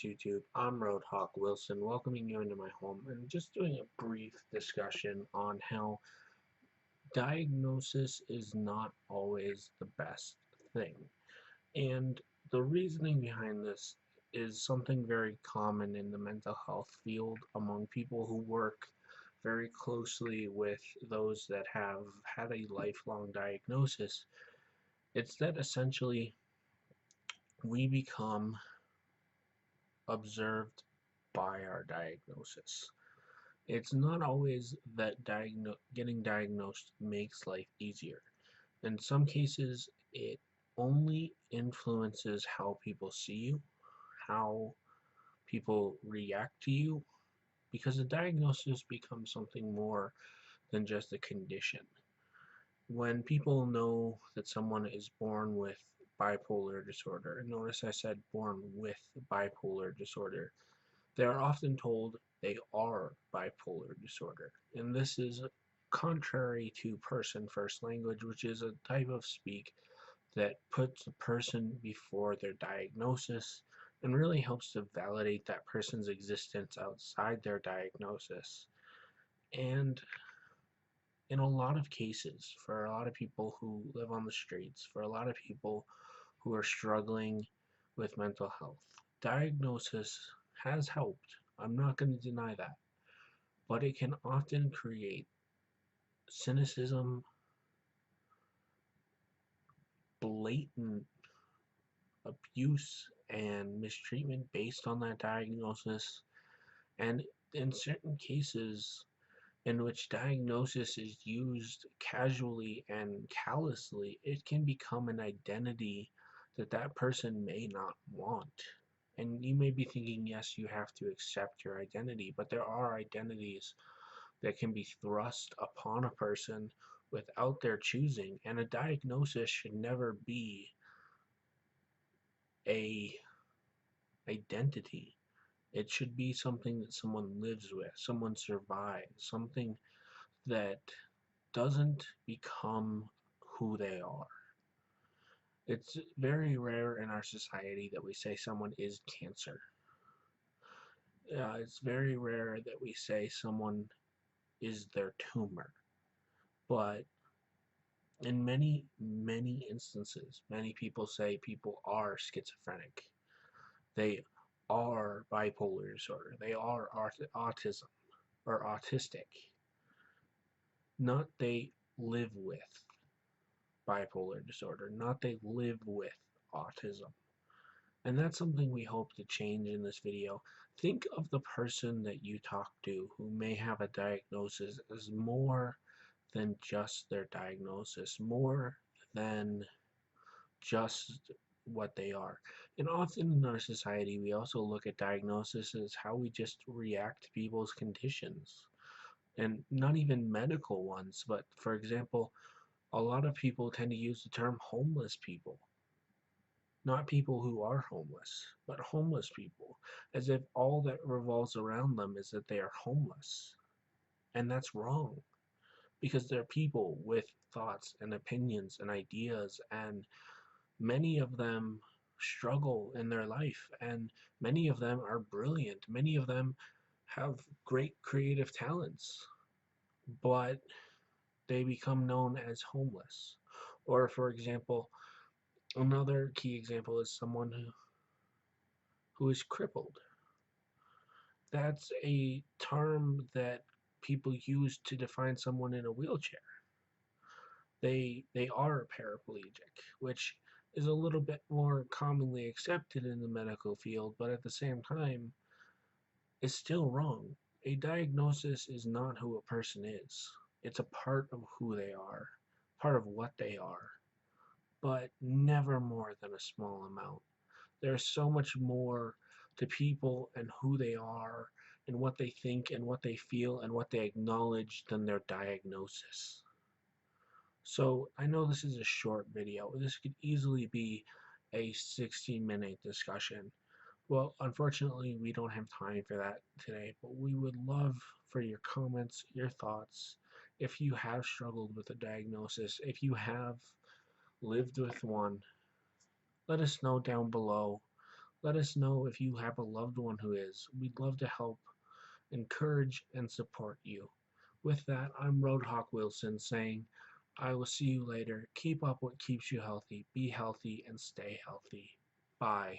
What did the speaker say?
Greetings YouTube, I'm Roadhawk Wilson, welcoming you into my home and just doing a brief discussion on how diagnosis is not always the best thing. And the reasoning behind this is something very common in the mental health field among people who work very closely with those that have had a lifelong diagnosis. It's that essentially we become observed by our diagnosis. It's not always that getting diagnosed makes life easier. In some cases, it only influences how people see you, how people react to you, because a diagnosis becomes something more than just a condition. When people know that someone is born with bipolar disorder, and notice I said born with bipolar disorder, they are often told they are bipolar disorder, and this is contrary to person-first language, which is a type of speak that puts a person before their diagnosis and really helps to validate that person's existence outside their diagnosis. And in a lot of cases, for a lot of people who live on the streets, for a lot of people who are struggling with mental health, diagnosis has helped. I'm not going to deny that. But it can often create cynicism, blatant abuse, and mistreatment based on that diagnosis. And in certain cases in which diagnosis is used casually and callously, it can become an identity that that person may not want. And you may be thinking, yes, you have to accept your identity, but there are identities that can be thrust upon a person without their choosing, and a diagnosis should never be a identity. It should be something that someone lives with, someone survives, something that doesn't become who they are. It's very rare in our society that we say someone is cancer. It's very rare that we say someone is their tumor. But in many instances, many people say people are schizophrenic. They are bipolar disorder. They are autism or autistic. Not they live with bipolar disorder. Not they live with autism. And that's something we hope to change in this video. Think of the person that you talk to who may have a diagnosis as more than just their diagnosis, more than just what they are. And often in our society, we also look at diagnosis as how we just react to people's conditions. And not even medical ones, but for example, a lot of people tend to use the term homeless people. Not people who are homeless, but homeless people, as if all that revolves around them is that they are homeless. And that's wrong, because they're people with thoughts and opinions and ideas, and many of them struggle in their life, and many of them are brilliant. Many of them have great creative talents, but they become known as homeless. Or, for example, another key example is someone who is crippled. That's a term that people use to define someone in a wheelchair. They are paraplegic, which is a little bit more commonly accepted in the medical field, but at the same time is still wrong. A diagnosis is not who a person is. It's a part of who they are, part of what they are, but never more than a small amount. There's so much more to people and who they are and what they think and what they feel and what they acknowledge than their diagnosis. So I know this is a short video. This could easily be a 60-minute discussion. Well, unfortunately, we don't have time for that today, but we would love for your comments, your thoughts. If you have struggled with a diagnosis, if you have lived with one, let us know down below. Let us know if you have a loved one who is. We'd love to help, encourage, and support you. With that, I'm Roadhawk Wilson saying, I will see you later. Keep up what keeps you healthy, be healthy, and stay healthy. Bye.